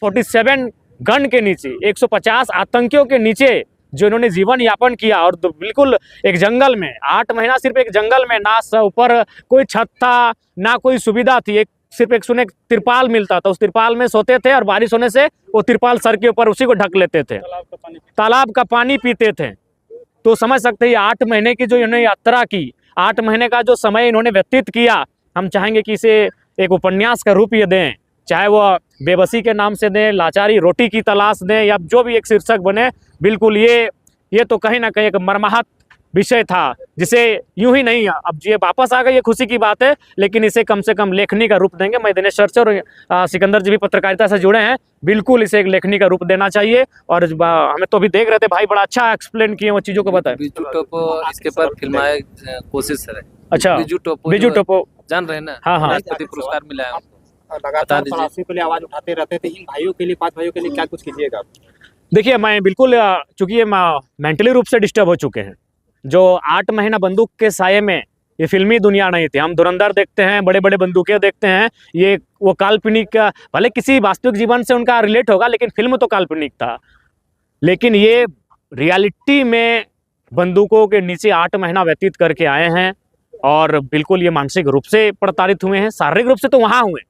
AK-47 gun के नीचे, 150 आतंकियों के नीचे जो इन्होंने जीवन यापन किया, और बिल्कुल एक जंगल में 8 महीना सिर्फ एक जंगल में, ना ऊपर कोई छत था, ना कोई सुविधा थी, सिर्फ एक सुने तिरपाल मिलता था, उस तिरपाल में सोते थे और बारिश होने से वो तिरपाल सर के ऊपर उसी को ढक लेते थे, तालाब का पानी पीते थे। तो समझ सकते हैं 8 महीने की जो इन्होंने यात्रा की, 8 महीने का जो समय इन्होंने व्यतीत किया, हम चाहेंगे कि इसे एक उपन्यास का रूप ये दें, चाहे वो बेबसी के नाम से दें, लाचारी रोटी की तलाश दें, या जो भी एक शीर्षक बने। बिल्कुल ये तो कहीं ना कहीं एक मर्माहत विषय था, जिसे यूं ही नहीं, अब ये वापस आ गई, ये खुशी की बात है, लेकिन इसे कम से कम लेखनी का रूप देंगे। मैं दिनेश सर से और सिकंदर जी भी पत्रकारिता से जुड़े हैं, बिल्कुल इसे एक लेखनी का रूप देना चाहिए। और हमें तो अभी देख रहे थे भाई, बड़ा अच्छा एक्सप्लेन किए वो चीज़ों को, बताए। बिजू टोपो इसके पर फिल्माए कोशिश है। अच्छा, बिजू टोपो जान रहे हैं ना? हाँ हाँ, राष्ट्रपति पुरस्कार मिला है। लगातार प्रवासियों के लिए आवाज उठाते रहते थे, इन भाइयों के लिए, 5 भाइयों के लिए क्या कुछ कीजिएगा? देखिए, मैं बिल्कुल, चूंकि ये मेंटली रूप से डिस्टर्ब हो चुके हैं। जो 8 महीना बंदूक के साये में, ये फिल्मी दुनिया नहीं थी। हम धुरंधर देखते हैं, बड़े बड़े बंदूकें देखते हैं, ये वो काल्पनिक, भले किसी वास्तविक जीवन से उनका रिलेट होगा, लेकिन फिल्म तो काल्पनिक था। लेकिन ये रियलिटी में बंदूकों के नीचे 8 महीना व्यतीत करके आए हैं, और बिल्कुल ये मानसिक रूप से प्रताड़ित हुए हैं। शारीरिक रूप से तो वहाँ हुए,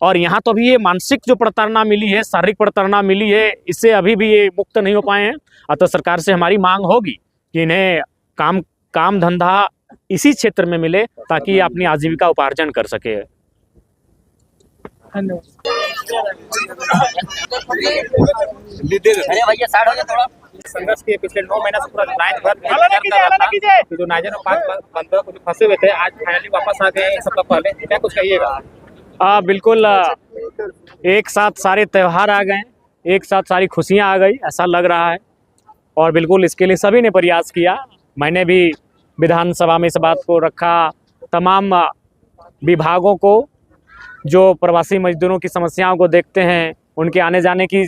और यहाँ तो अभी ये मानसिक जो प्रताड़ना मिली है, शारीरिक प्रताड़ना मिली है, इससे अभी भी ये मुक्त नहीं हो पाए हैं। अतः सरकार से हमारी मांग होगी कि इन्हें काम धंधा इसी क्षेत्र में मिले, ताकि ये अपनी आजीविका उपार्जन कर सके। संघर्ष के पिछले 9 महीना से पूरा नाइट भर जो नाइजर में 5 बंदों को फंसे हुए थे, आज फाइनली वापस आ गए। सबका पहले क्या कुछ कहिएगा? बिल्कुल, एक साथ सारे त्यौहार आ गए, एक साथ सारी खुशियाँ आ गई, ऐसा लग रहा है। और बिल्कुल इसके लिए सभी ने प्रयास किया। मैंने भी विधानसभा में इस बात को रखा, तमाम विभागों को जो प्रवासी मजदूरों की समस्याओं को देखते हैं, उनके आने जाने की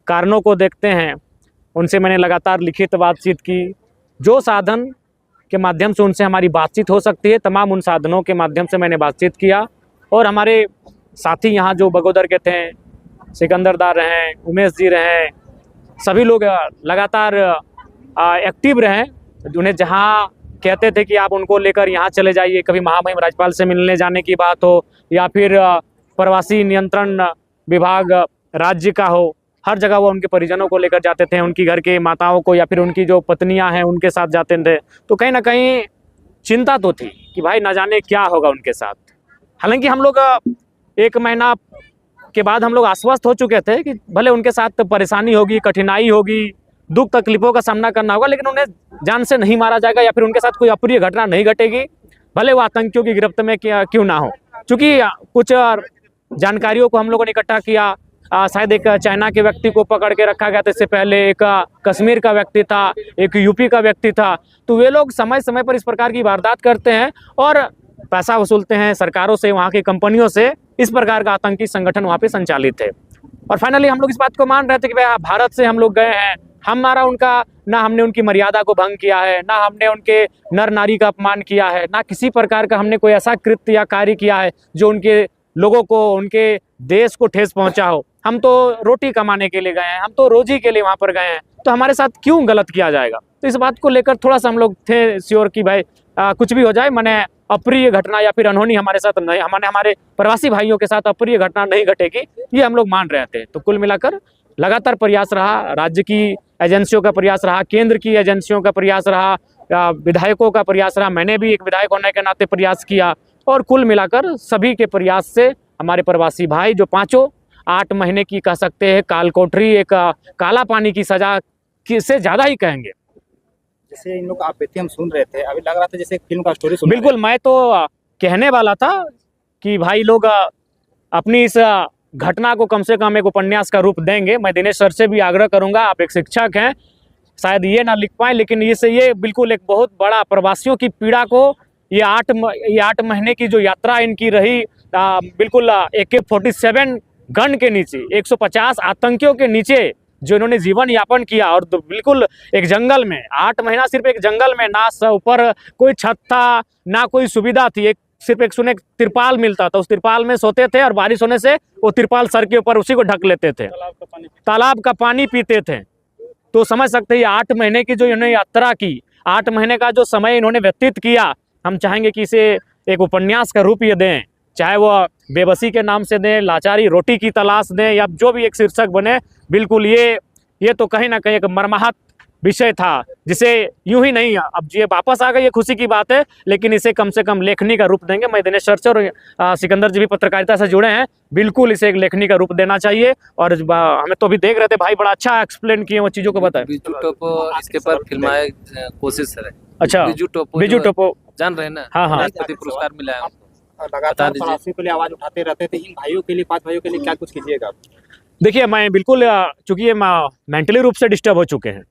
कारणों को देखते हैं, उनसे मैंने लगातार लिखित बातचीत की। जो साधन के माध्यम से उनसे हमारी बातचीत हो सकती है, तमाम उन साधनों के माध्यम से मैंने बातचीत किया। और हमारे साथी यहाँ जो बगोदर के थे, सिकंदर दा रहें, उमेश जी रहें, सभी लोग लगातार एक्टिव रहें। उन्हें जहाँ कहते थे कि आप उनको लेकर यहाँ चले जाइए, कभी महामहिम राज्यपाल से मिलने जाने की बात हो, या फिर प्रवासी नियंत्रण विभाग राज्य का हो, हर जगह वो उनके परिजनों को लेकर जाते थे, उनकी घर के माताओं को या फिर उनकी जो पत्नियां हैं उनके साथ जाते थे। तो कहीं ना कहीं चिंता तो थी कि भाई ना जाने क्या होगा उनके साथ। हालांकि हम लोग 1 महीना के बाद हम लोग आश्वस्त हो चुके थे कि भले उनके साथ परेशानी होगी, कठिनाई होगी, दुख तकलीफों का सामना करना होगा, लेकिन उन्हें जान से नहीं मारा जाएगा, या फिर उनके साथ कोई अप्रिय घटना नहीं घटेगी, भले वो आतंकियों की गिरफ्त में क्यों ना हो। चूँकि कुछ जानकारियों को हम लोगों ने इकट्ठा किया, शायद एक चाइना के व्यक्ति को पकड़ के रखा गया था, इससे पहले एक कश्मीर का व्यक्ति था, एक यूपी का व्यक्ति था। तो वे लोग समय समय पर इस प्रकार की वारदात करते हैं और पैसा वसूलते हैं सरकारों से, वहाँ की कंपनियों से। इस प्रकार का आतंकी संगठन वहाँ पे संचालित है। और फाइनली हम लोग इस बात को मान रहे थे कि भाई भारत से हम लोग गए हैं, हमारा उनका, ना हमने उनकी मर्यादा को भंग किया है, ना हमने उनके नर नारी का अपमान किया है, ना किसी प्रकार का हमने कोई ऐसा कृत्य या कार्य किया है जो उनके लोगों को, उनके देश को ठेस पहुंचा हो। हम तो रोटी कमाने के लिए गए हैं, हम तो रोजी के लिए वहाँ पर गए हैं, तो हमारे साथ क्यों गलत किया जाएगा। तो इस बात को लेकर थोड़ा सा हम लोग थे श्योर कि भाई कुछ भी हो जाए, मैंने अप्रिय घटना या फिर अनहोनी हमारे साथ नहीं, हमारे प्रवासी भाइयों के साथ अप्रिय घटना नहीं घटेगी, ये हम लोग मान रहे थे। तो कुल मिलाकर लगातार प्रयास रहा, राज्य की एजेंसियों का प्रयास रहा, केंद्र की एजेंसियों का प्रयास रहा, विधायकों का प्रयास रहा, मैंने भी एक विधायक होने के नाते प्रयास किया। और कुल मिलाकर सभी के प्रयास से हमारे प्रवासी भाई जो पाँचों 8 महीने की कह सकते हैं कालकोठरी, एक काला पानी की सजा से ज़्यादा ही कहेंगे। जैसे इन लोग आप बेटी हम सुन रहे थे, अभी लग रहा था जैसे फिल्म का स्टोरी सुन। बिल्कुल, मैं तो कहने वाला था कि भाई लोग अपनी इस घटना को कम से कम एक उपन्यास का रूप देंगे। मैं दिनेश सर से भी आग्रह करूंगा, आप एक शिक्षक हैं, शायद ये ना लिख पाएँ, लेकिन ये बिल्कुल एक बहुत बड़ा प्रवासियों की पीड़ा को, ये 8 महीने की जो यात्रा इनकी रही, बिल्कुल AK-47 गन के नीचे, 150 आतंकियों के नीचे जो इन्होंने जीवन यापन किया, और बिल्कुल एक जंगल में 8 महीना सिर्फ एक जंगल में, ना ऊपर कोई छत था, ना कोई सुविधा थी, सिर्फ एक सुने तिरपाल मिलता था, उस तिरपाल में सोते थे और बारिश होने से वो तिरपाल सर के ऊपर उसी को ढक लेते थे, तालाब का पानी पीते थे। तो समझ सकते हैं 8 महीने की जो इन्होंने यात्रा की, 8 महीने का जो समय इन्होंने व्यतीत किया, हम चाहेंगे कि इसे एक उपन्यास का रूप ये दें, चाहे वो बेबसी के नाम से दें, लाचारी रोटी की तलाश दें, या जो भी एक शीर्षक बने। बिल्कुल ये तो कहीं ना कहीं एक मर्माहत विषय था, जिसे यूं ही नहीं, अब ये वापस आ गई, ये खुशी की बात है, लेकिन इसे कम से कम लेखनी का रूप देंगे। मैं दिनेश चर्चा और सिकंदर जी भी पत्रकारिता से जुड़े हैं, बिल्कुल इसे एक लेखनी का रूप देना चाहिए। और हमें तो अभी देख रहे थे भाई, बड़ा अच्छा एक्सप्लेन किए वो चीज़ों को बताए। बिजू टोपो इसके पर फिल्माए कोशिश है। अच्छा, बिजू बिजू टोपो जान रहे हैं ना? हाँ, हाँ। राष्ट्रपति पुरस्कार मिला है उनको। लगातार दीजिए। प्रवासियों के लिए आवाज उठाते रहते थे, इन भाइयों के लिए, 5 भाइयों के लिए क्या कुछ कीजिएगा? देखिए, मैं बिल्कुल, चूंकि ये मेंटली रूप से डिस्टर्ब हो चुके हैं।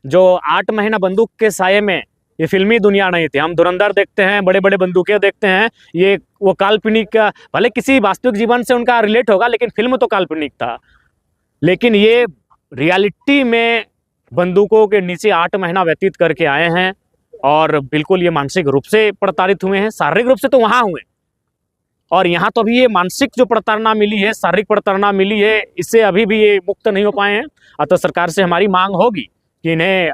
जो 8 महीना बंदूक के साये में, ये फिल्मी दुनिया नहीं थी। हम धुरंधर देखते हैं, बड़े बड़े बंदूकें देखते हैं, ये वो काल्पनिक, भले किसी वास्तविक जीवन से उनका रिलेट होगा, लेकिन फिल्म तो काल्पनिक था। लेकिन ये रियलिटी में बंदूकों के नीचे 8 महीना व्यतीत करके आए हैं, और बिल्कुल ये मानसिक रूप से प्रताड़ित हुए हैं। शारीरिक रूप से तो वहाँ हुए, और यहाँ तो अभी ये मानसिक जो प्रताड़ना मिली है, शारीरिक प्रताड़ना मिली है, इससे अभी भी ये मुक्त नहीं हो पाए हैं। अतः सरकार से हमारी मांग होगी कि इन्हें